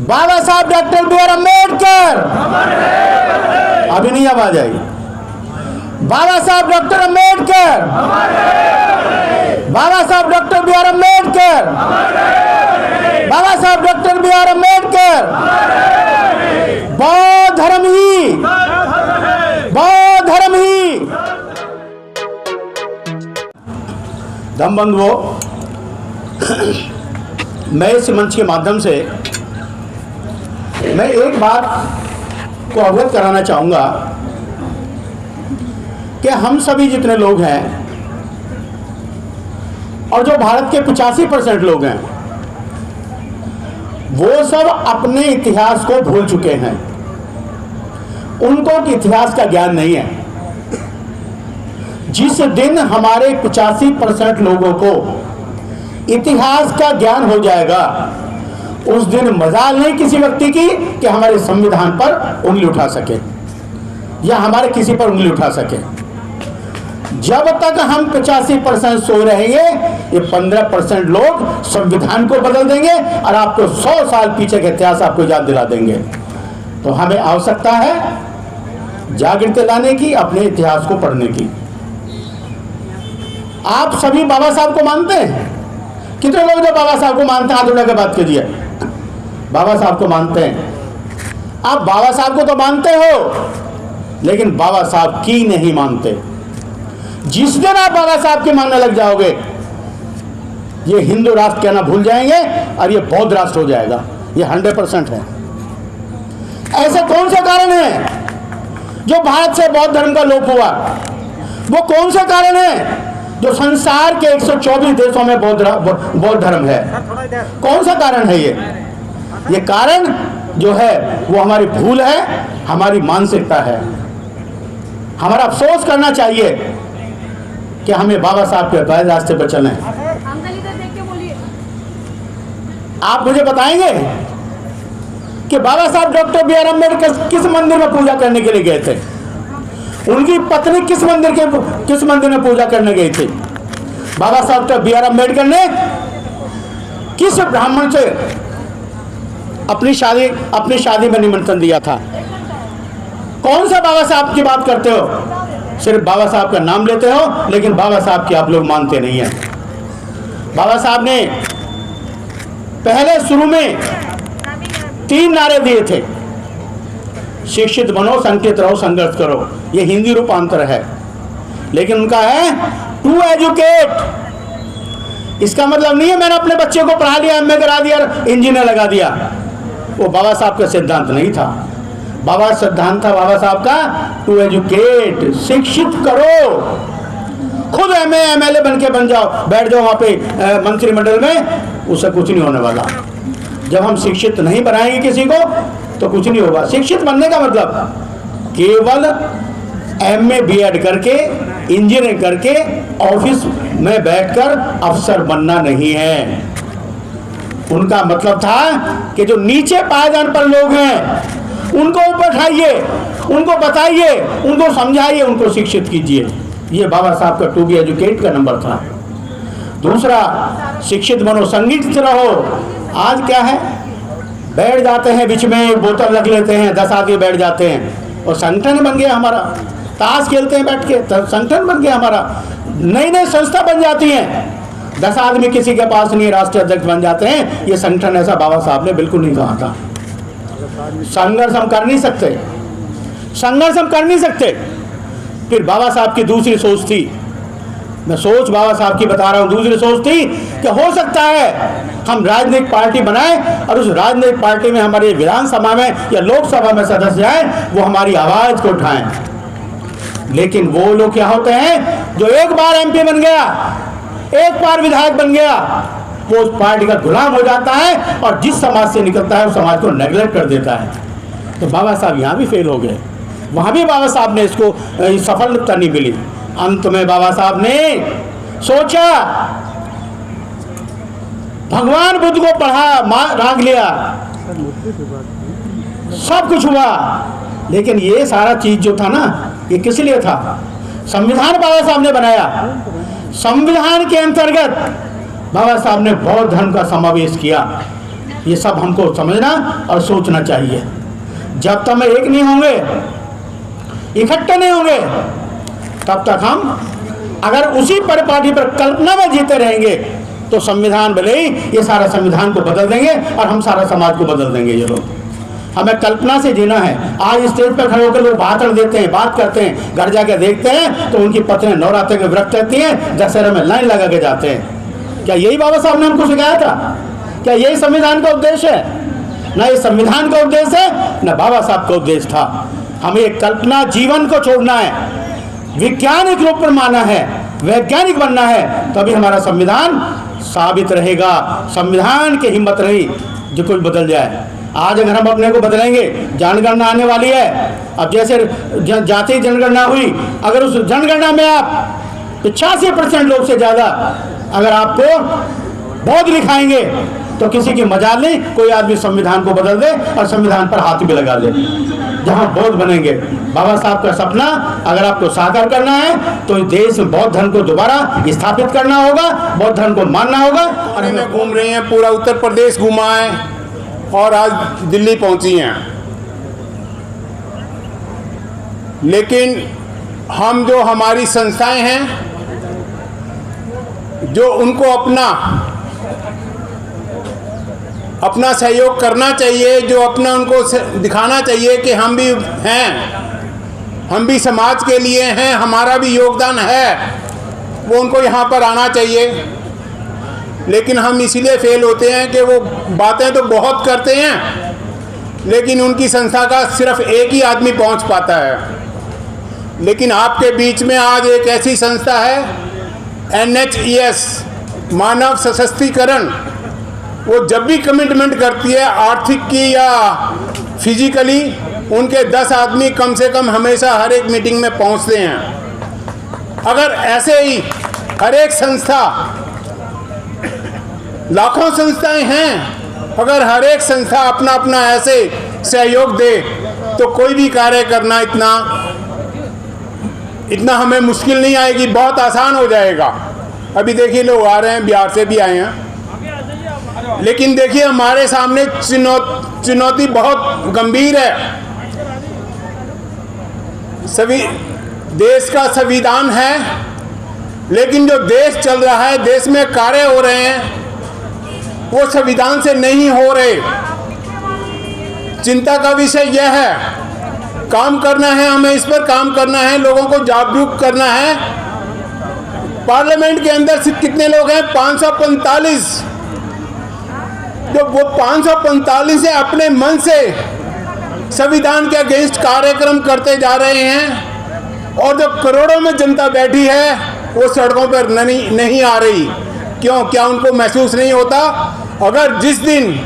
बाबा साहब doctor B are Ambedkar, अभी नहीं आवाज आई। बाबा साहब डॉक्टर अम्बेडकर, बाबा साहब डॉक्टर बी आर अम्बेडकर, बाबा साहब डॉक्टर बी आर अम्बेडकर। बौद्ध धर्म ही, बौद्ध धर्म ही। धम्म बंधुओं, मैं इस मंच के माध्यम से मैं एक बात को अवगत कराना चाहूँगा कि हम सभी जितने लोग हैं और जो भारत के 85% लोग हैं, वो सब अपने इतिहास को भूल चुके हैं। उनको इतिहास का ज्ञान नहीं है। जिस दिन हमारे 85% लोगों को इतिहास का ज्ञान हो जाएगा, उस दिन मजाल नहीं किसी व्यक्ति की कि हमारे संविधान पर उंगली उठा सके या हमारे किसी पर उंगली उठा सके। जब तक हम 85% सो रहेंगे, ये 15% लोग संविधान को बदल देंगे और आपको 100 साल पीछे का इतिहास आपको याद दिला देंगे। तो हमें आवश्यकता है जागृति लाने की, अपने इतिहास को पढ़ने की। आप सभी बाबा साहब को मानते हैं? कितने लोग जो बाबा साहब को मानते हैं, हाथ उठा के बात कीजिए। बाबा साहब को मानते हैं। आप बाबा साहब को तो मानते हो, लेकिन बाबा साहब की नहीं मानते। जिस दिन आप बाबा साहब के मानने लग जाओगे, ये हिंदू राष्ट्र कहना भूल जाएंगे और ये बौद्ध राष्ट्र हो जाएगा। ये 100% है। ऐसे कौन से कारण है जो भारत से बौद्ध धर्म का लोप हुआ? वो कौन से कारण है जो संसार के 124 देशों में बौद्ध धर्म है? कौन सा कारण है ये कारण जो है वो हमारी भूल है, हमारी मानसिकता है। हमारा अफसोस करना चाहिए कि हमें बाबा साहब के बताए रास्ते पर चलें। आप मुझे बताएंगे कि बाबा साहब डॉक्टर बी आर अम्बेडकर किस मंदिर में पूजा करने के लिए गए थे? उनकी पत्नी किस मंदिर में पूजा करने गई थी? बाबा साहब डॉक्टर बी आर अम्बेडकर ने किस ब्राह्मण से अपनी शादी में निमंत्रण दिया था? कौन सा बाबा साहब की बात करते हो? सिर्फ बाबा साहब का नाम लेते हो, लेकिन बाबा साहब की आप लोग मानते नहीं हैं। बाबा साहब ने पहले शुरू में 3 नारे दिए थे। शिक्षित बनो, संकित रहो, संघर्ष करो। ये हिंदी रूपांतर है, लेकिन उनका है टू एजुकेट। इसका मतलब नहीं है मैंने अपने बच्चे को पढ़ा लिया, एमए करा दिया, इंजीनियर लगा दिया। वो बाबा साहब का सिद्धांत नहीं था। सिद्धांत था बाबा साहब का टू एजुकेट, शिक्षित करो। खुद एमए एमएलए बन जाओ, बैठ जाओ वहाँ पे मंत्रिमंडल में, उससे कुछ नहीं होने वाला। जब हम शिक्षित नहीं बनाएंगे किसी को तो कुछ नहीं होगा। शिक्षित बनने का मतलब केवल एमए बीएड करके, इंजीनियरिंग करके ऑफिस में बैठकर अफसर बनना नहीं है। उनका मतलब था कि जो नीचे पायदान पर लोग हैं, उनको ऊपर उठाइए, उनको बताइए, उनको समझाइए, उनको शिक्षित कीजिए। ये बाबा साहब का टू बी एजुकेट का नंबर था। दूसरा, शिक्षित बनो, संगठित रहो। आज क्या है, बैठ जाते हैं बीच में, बोतल रख लेते हैं, 10 आदमी बैठ जाते हैं और संगठन बन गया हमारा। ताश खेलते हैं बैठ के, संगठन बन गया हमारा। नई नई संस्था बन जाती हैं, 10 आदमी किसी के पास नहीं, राष्ट्रीय अध्यक्ष बन जाते हैं। ये संगठन ऐसा बाबा साहब ने बिल्कुल नहीं कहा था। संघर्ष हम कर नहीं सकते, संघर्ष हम कर नहीं सकते। फिर बाबा साहब की दूसरी सोच थी, मैं सोच बाबा साहब की बता रहा हूँ। दूसरी सोच थी कि हो सकता है हम राजनीतिक पार्टी बनाएं और उस राजनीतिक पार्टी में हमारे विधानसभा में या लोकसभा में सदस्य आए, वो हमारी आवाज को उठाएं। लेकिन वो लोग क्या होते हैं जो एक बार एमपी बन गया, एक बार विधायक बन गया, वो उस पार्टी का गुलाम हो जाता है और जिस समाज से निकलता है उस समाज को नेगलेक्ट कर देता है। तो बाबा साहब यहाँ भी फेल हो गए। वहाँ भी बाबा साहब ने इसको सफलता नहीं मिली। अंत में बाबा साहब ने सोचा, भगवान बुद्ध को पढ़ा, राग लिया, सब कुछ हुआ, लेकिन ये सारा चीज जो था ना, ये किस लिए था? संविधान बाबा साहब ने बनाया। संविधान के अंतर्गत बाबा साहब ने बौद्ध धर्म का समावेश किया। ये सब हमको समझना और सोचना चाहिए। जब तक हम एक नहीं होंगे, इकट्ठे नहीं होंगे, तब तक हम अगर उसी परिपाटी पर कल्पना में जीते रहेंगे तो संविधान भले ही ये सारा संविधान को बदल देंगे और हम सारा समाज को बदल देंगे। ये लोग, हमें कल्पना से जीना है। आज स्टेज पर खड़े होकर लोग भाषण देते हैं, बात करते हैं, घर जाके देखते हैं तो उनकी पत्नियां नवरात्रे के व्रत करती हैं, दशहरे में लाइन लगा के जाते हैं। क्या यही बाबा साहब ने हमको सिखाया था? क्या यही संविधान का उद्देश्य है? ना ये संविधान का उद्देश्य है, ना बाबा साहब का उद्देश्य था। हमें एक कल्पना जीवन को छोड़ना है, वैज्ञानिक रूप में माना है, वैज्ञानिक बनना है, तभी हमारा संविधान साबित रहेगा। संविधान की हिम्मत रही जो कुछ बदल जाए। आज अगर हम अपने को बदलेंगे, जनगणना आने वाली है, अब जैसे जातीय जनगणना हुई, अगर उस जनगणना में आप 85% लोग से ज़्यादा अगर आपको बौद्ध लिखाएंगे तो किसी की मजाल नहीं, कोई आदमी संविधान को बदल दे और संविधान पर हाथ भी लगा दे। जहाँ बौद्ध बनेंगे, बाबा साहब का सपना अगर आपको साकार करना है तो इस देश में बौद्ध धर्म को दोबारा स्थापित करना होगा, बौद्ध धर्म को मानना होगा। और हमें घूम रही हैं, पूरा उत्तर प्रदेश घुमा है और आज दिल्ली पहुंची हैं। लेकिन हम जो हमारी संस्थाएं हैं, जो उनको अपना सहयोग करना चाहिए, जो अपना उनको दिखाना चाहिए कि हम भी हैं, हम भी समाज के लिए हैं, हमारा भी योगदान है, वो उनको यहाँ पर आना चाहिए। लेकिन हम इसीलिए फेल होते हैं कि वो बातें तो बहुत करते हैं, लेकिन उनकी संस्था का सिर्फ एक ही आदमी पहुँच पाता है। लेकिन आपके बीच में आज एक ऐसी संस्था है, NHES, मानव सशक्तिकरण। वो जब भी कमिटमेंट करती है, आर्थिक की या फिजिकली, उनके 10 आदमी कम से कम हमेशा हर एक मीटिंग में पहुंचते हैं। अगर ऐसे ही हर एक संस्था, लाखों संस्थाएं हैं, अगर हर एक संस्था अपना अपना ऐसे सहयोग दे तो कोई भी कार्य करना इतना हमें मुश्किल नहीं आएगी, बहुत आसान हो जाएगा। अभी देखिए लोग आ रहे हैं, बिहार से भी आए हैं, लेकिन देखिए हमारे सामने चुनौती बहुत गंभीर है। सभी देश का संविधान है, लेकिन जो देश चल रहा है, देश में कार्य हो रहे हैं, वो संविधान से नहीं हो रहे। चिंता का विषय यह है, काम करना है, हमें इस पर काम करना है, लोगों को जागरूक करना है। पार्लियामेंट के अंदर सिर्फ कितने लोग हैं? 545। जो वो 545 से अपने मन से संविधान के अगेंस्ट कार्यक्रम करते जा रहे हैं, और जो करोड़ों में जनता बैठी है वो सड़कों पर नहीं आ रही। क्यों? क्या उनको महसूस नहीं होता? अगर जिस दिन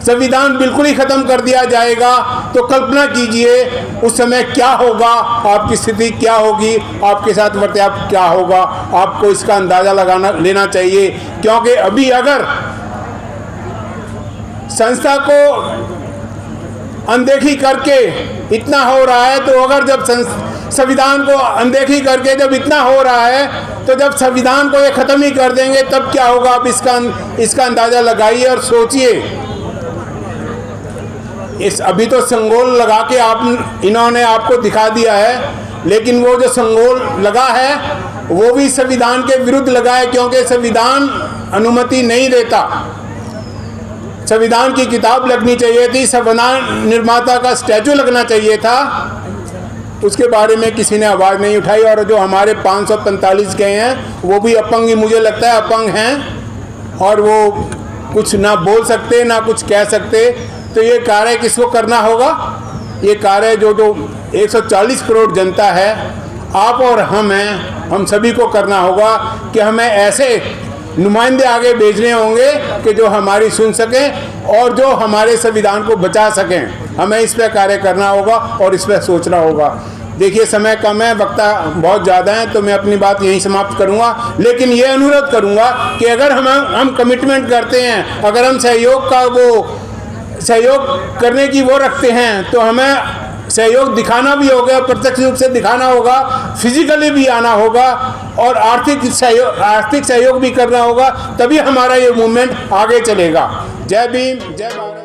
संविधान बिल्कुल ही खत्म कर दिया जाएगा तो कल्पना कीजिए उस समय क्या होगा, आपकी स्थिति क्या होगी, आपके साथ बर्ताव क्या होगा। आपको इसका अंदाजा लेना चाहिए। क्योंकि अभी अगर संस्था को अनदेखी करके इतना हो रहा है, तो अगर जब संविधान को अनदेखी करके जब इतना हो रहा है, तो जब संविधान को ये ख़त्म ही कर देंगे तब क्या होगा। आप इसका अंदाज़ा लगाइए और सोचिए। अभी तो संगोल लगा के इन्होंने आपको दिखा दिया है, लेकिन वो जो संगोल लगा है वो भी संविधान के विरुद्ध लगा है, क्योंकि संविधान अनुमति नहीं देता। संविधान की किताब लगनी चाहिए थी, संविधान निर्माता का स्टैचू लगना चाहिए था, उसके बारे में किसी ने आवाज़ नहीं उठाई। और जो हमारे 545 गए हैं वो भी अपंग ही, मुझे लगता है अपंग हैं, और वो कुछ ना बोल सकते ना कुछ कह सकते। तो ये कार्य किसको करना होगा? ये कार्य जो 140 करोड़ जनता है, आप और हम हैं, हम सभी को करना होगा कि हमें ऐसे नुमाइंदे आगे भेजने होंगे कि जो हमारी सुन सकें और जो हमारे संविधान को बचा सकें। हमें इस पर कार्य करना होगा और इस पर सोचना होगा। देखिए समय कम है, वक्ता बहुत ज़्यादा है, तो मैं अपनी बात यहीं समाप्त करूंगा। लेकिन ये अनुरोध करूंगा कि अगर हम कमिटमेंट करते हैं, अगर हम सहयोग करने की वो रखते हैं, तो हमें सहयोग दिखाना भी होगा, प्रत्यक्ष रूप से दिखाना होगा, फिजिकली भी आना होगा, और आर्थिक सहयोग भी करना होगा। तभी हमारा ये मूवमेंट आगे चलेगा। जय भीम, जय भारत।